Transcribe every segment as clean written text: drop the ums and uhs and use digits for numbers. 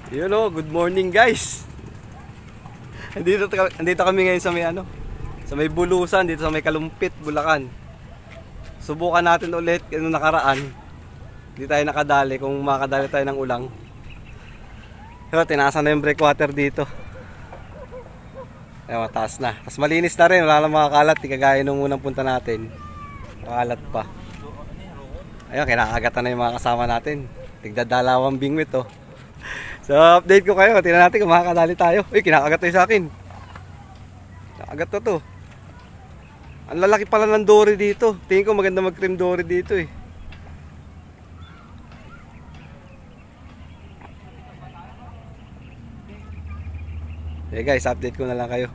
Yun o, good morning guys. Andito kami ngayon sa may sa may Bulusan, dito sa may Kalumpit, Bulacan. Subukan natin ulit yung nakaraan. Hindi tayo nakadali, kung makadali tayo ng ulang. Pero tinasan na yung breakwater dito. Ay, mataas na. Tapos malinis na rin, wala lang mga kalat, di kagaya nung unang punta natin. Makalat pa. Ayun, kinakagatan na yung mga kasama natin. Tigdadalawang bingwit oh. So update ko kayo, tingnan natin kung makakadali tayo. Uy, kinakagat tayo sa akin. Nakagat na to. Ang lalaki pala ng dory dito. Tingin ko maganda mag-cream dory dito eh. Okay guys, update ko na lang kayo.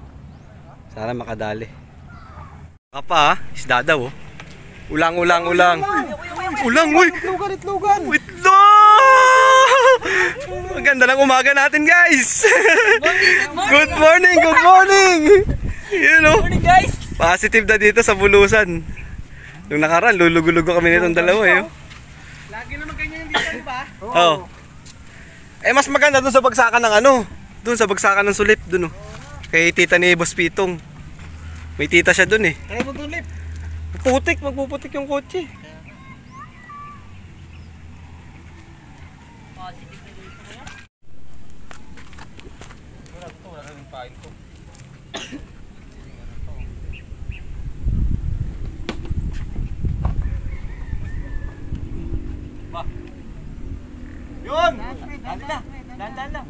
Sana makadali. Kapa isda daw oh. Ulang. Ulang, uy! Itlogan! Ang ganda ng umaga natin guys! Good morning! You know, guys. Positive na dito sa Bulusan. Nung nakaraan, lulugo-lugo kami nitong dalawa eh. Lagi naman ganyan dito, di ba? Oo. Eh mas maganda dun sa bagsakan ng dun sa bagsakan ng sulip dun oh. Kay tita ni Boss Pitong. May tita siya dun eh. Kaya mo tulip. Magpuputik yung kotse. Yun! Dandan lang.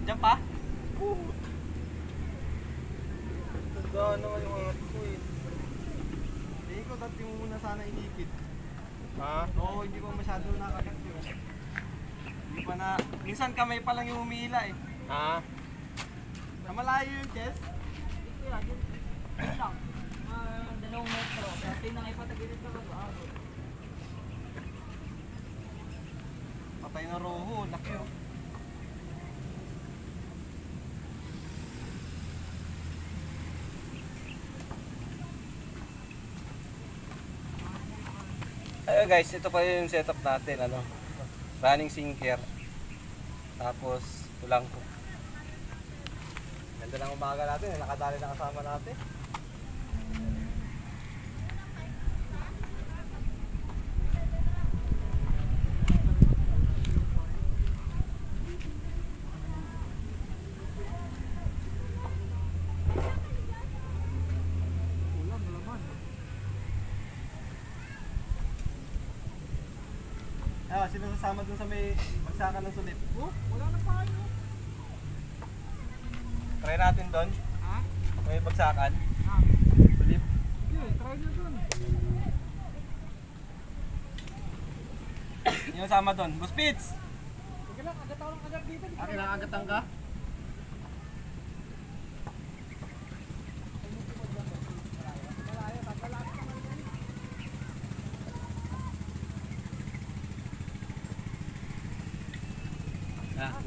Diyan pa? Gano'n naman yung angat ko eh. Hindi ko dati mo muna sana inipit. Ha? Oo, hindi ko masyado nakagat yun. Hindi pa na... Minsan kamay pa lang yung umila eh. Ha? Namalayo yung chest? Ito yan. Ito lang. 2 metro. Dati nang ipatagilid ka ba? Patay na roho. Laki oh. Ayun guys, ito pa yung setup natin, running sinker. Tapos tulang ko. Ganda ng umaga natin, nakadali na kasama natin. Sino sasama dun sa may bagsakan ng sulip? Oh, wala na pa kayo. Try natin doon. Ha? May bagsakan. Ha? Sulip. Okay, try nyo dun. Yung sama doon. Boss Pits! Sige lang, agad ako ng agad dito. Akin lang agatan ka?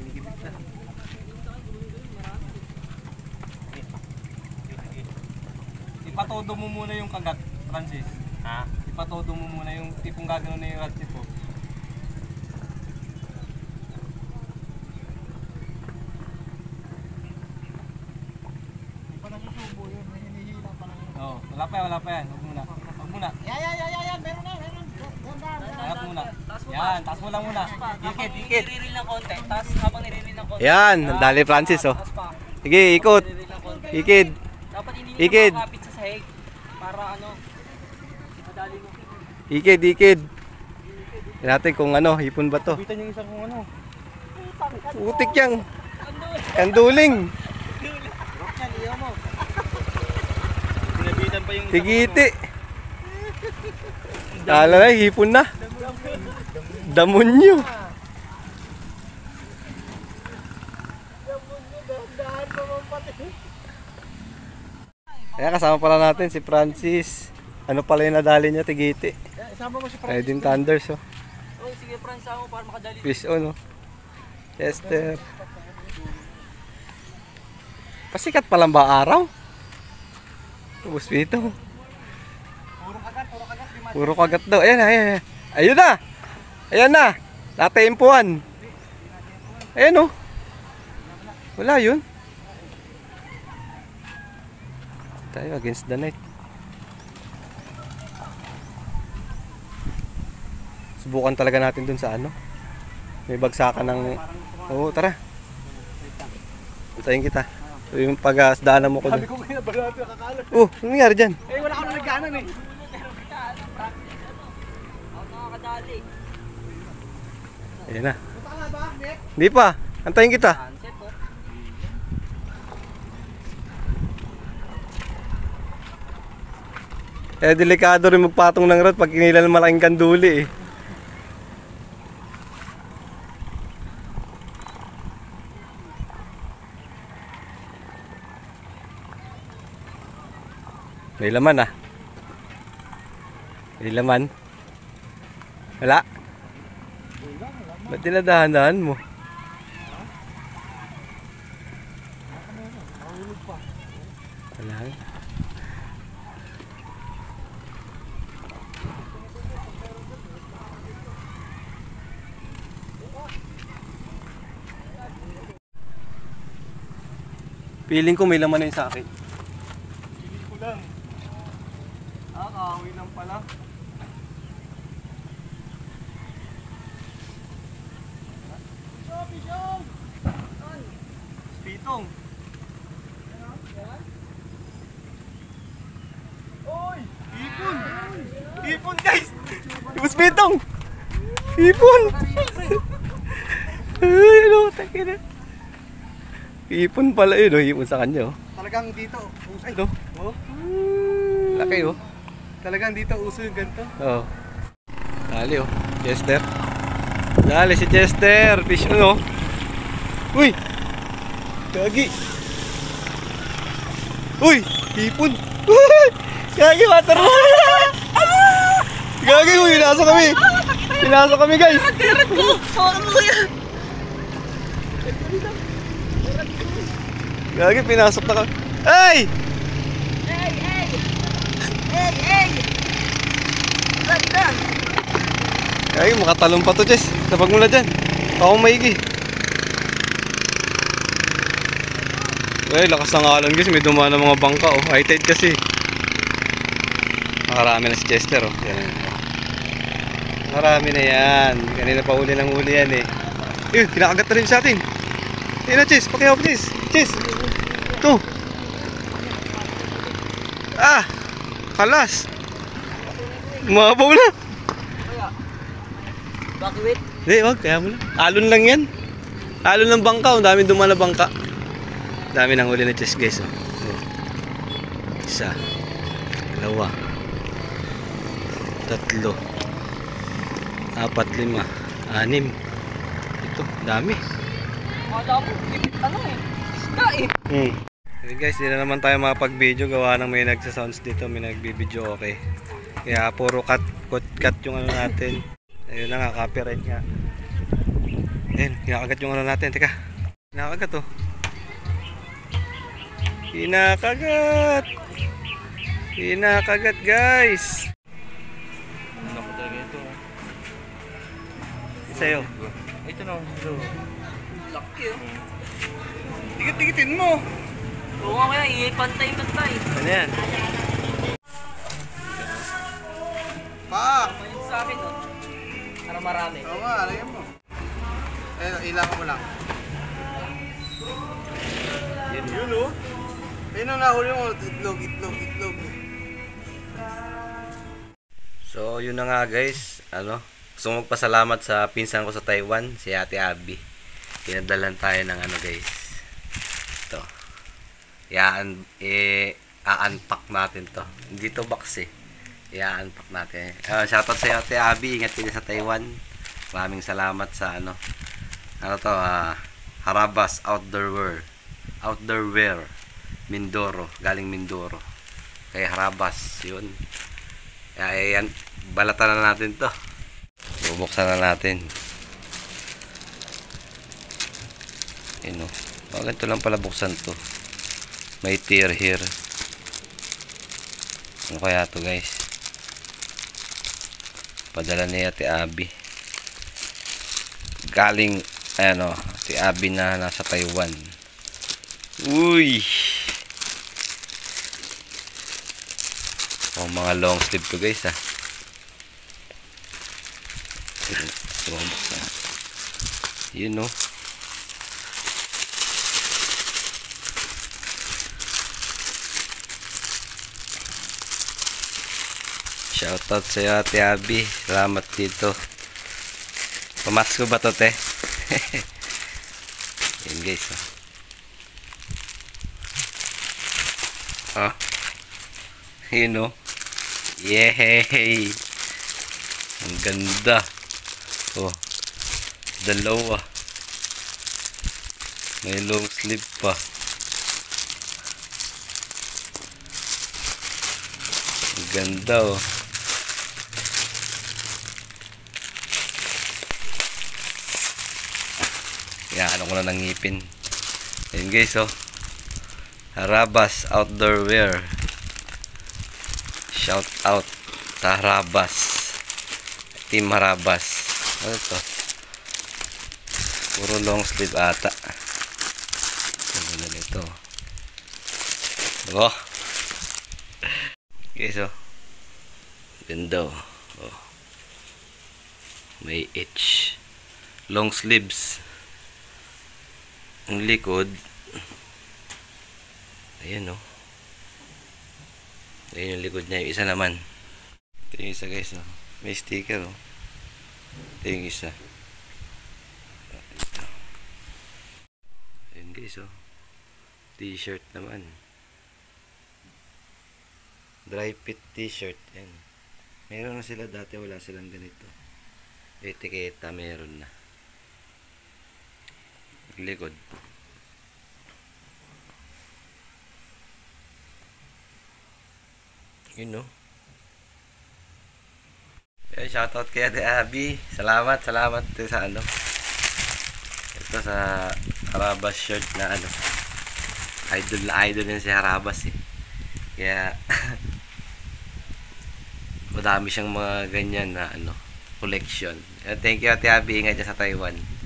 Ginigibit na. Ipatodo mo muna yung kagat, Francis. Ha? Ipatodo mo muna yung tipong gagano na yung rod tip po. Hindi pa nasusubo yun, may hinihila pa lang yun. Oo, wala pa yan. Huwag muna. Yan, meron na. Hangat muna. Yan, taas mo lang muna. Ikid. Nire-reel ng konti. Tapos habang nire-reel ng konti. Yan, dali Francis oh. Sige, ikot. Ikid. Dapat hindi Ikid. nyo makakapit sa sahig. Para madali mo. Ikid. Tingnan natin kung hipon ba to. Bitan yung isang kung Utik yang. Kanduling. Yan, iyaw mo. Pinabitan pa yung Tigiti. Kala na, hipon na. Damonyo. Kaya kasama pala natin si Francis. Ano pala yung nadali niya, tigiti. Isama mo si Riding Thunders oh. Oh, sige Franz, ako para makadali. Fish on oh. Chester. Pasikat pa lang ba araw? Ubus dito. Puro kagat daw. Ayan na. Ayan na. Nateimpuan. Ayan oh. Wala yun. Tayo against the night. Subukan talaga natin dun sa ano. May bagsakan ng... Oo, tara. Antayin kita. Yung pag-daanan mo ko dun. Sabi ko kaya ba natin nakakalat? Oh, ano nangyari dyan? Eh, wala akong nagkanan eh. Ako nakakadali. Ayan na. Punta ka na ba, Nick? Hindi pa. Antayin kita. Sunset po. Eh, delikado rin magpatong ng rod pag kinila ng malaking kanduli eh. May laman ah. May laman. Wala. Ba't dinadahan-dahan mo? Wala. Feeling ko may laman na yun sa akin. Hindi ko lang. Kahoy lang pala. Pitong. Oy! Ipon! Ipon guys! Ibus pitong! Ipon! Ay, ano, takin na. Ipon pala yun, oh. Ipon sa kanya, oh. Talagang dito. Ay, Ito. oh. Laki, oh. Talagang dito uso yung ganito. Oo. Dali, oh. Chester. Dali si Chester. Fish, ano? Uy! Gagi. Uy! Ipon! Uy! Gagi, waterman! Gagi, uy! Pinasok kami! Pinasok kami, guys! Gagi, pinasok na kami. Ay! Ganda! Gagi, makatalong pa to, Jess. Napag mula dyan. Ako maigi. Ay, lakas ng alon guys. May dumaan ng mga bangka, oh. High tide kasi. Nakarami na si Chester, oh. Yan. Nakarami na yan. Kanina pa uli ng uli yan, eh. Eh, kinakagat na rin sa atin. Ayun na, Chess. Pakihawak, Chess. Chess. Ito. Ah! Kalas. Mabaw na. Bakit? Hindi, wag. Kaya mo na. Alon lang yan. Alon ng bangka. Ang dami dumaan na bangka. Dami ng huli na Chess, guys. Oh. Isa. Dalawa. Tatlo. Apat, lima. Anim. Ito. Dami. Akala ko, ano eh. Isda eh. Okay guys, di na naman tayo makapag-video. Gawa ng may nagsasounds dito. May nagbibideo, okay. Kaya puro cut yung ano natin. Ayun na nga, copyright nga. Ayun, kinakagat yung ano natin. Teka. Kinakagat, oh. Kinakagat. Kinakagat, guys. Ano ko talaga ito? Sa'yo. Ito na. Ito. Laki oh. Tigit-tigitin mo. Oo nga kaya, pantay-pantay. Ano yan? Pa! Mayroon sa akin oh. Para marami. Oo nga, alagyan mo. Eh, ilangan mo lang. Yun oh. Ayun ang nahuli mo. Itlog. So, yun na nga guys. Ano? Gusto kong magpasalamat sa pinsan ko sa Taiwan, si Ate Abby. Pinadalan tayo ng ano guys. Ito. I-unpack natin to. Hindi to box eh. I-unpack natin. Shoutout sa Ate Abby. Ingat kayo sa Taiwan. Maraming salamat sa ano. Ano to? Harabas Outdoor Wear. Mindoro. Galing Mindoro. Kay Harabas. Yun. Kaya balatan na natin to. Bubuksan na natin. Yun o. Ganito lang pala buksan to. May tear here. Ano kaya to guys? Padala ni Ate Abby. Galing ano, Ate Abby na nasa Taiwan. Uy! Oh, mga long sleeve to guys ha. Yun no. Shoutout sa iyo Ate Abby. Salamat dito. Pamasko ba to te? Yun guys oh. Ah. Yun oh. Yay! Ang ganda. Oh. Dalawa. May long sleeve pa. Ang ganda oh. Ano ko na ng ngipin. Ayun guys oh. Harabas outdoor wear. Shout out sa Harabas. Team Harabas. Ano to? Puro long sleeve ata. Ano na nito? Oh. Guys oh. Ganda oh. Oh. May itch. Long sleeves. Ang likod. Ayan oh. Ayan yung likod niya. Yung isa naman. Ito yung isa guys oh. May sticker oh. Ito yung isa. Ito. Ayan guys oh. T-shirt naman. Dry fit t-shirt. Ayan. Meron na sila dati. Wala silang ganito. Etiketa meron na. Likod. Yun no. Shoutout kay Ate Abby. Salamat sa ano. Ito sa Harabas shirt na ano. Idol din si Harabas eh. Kaya madami siyang mga ganyan na ano collection. Thank you Ate Abby. Ingat dyan sa Taiwan.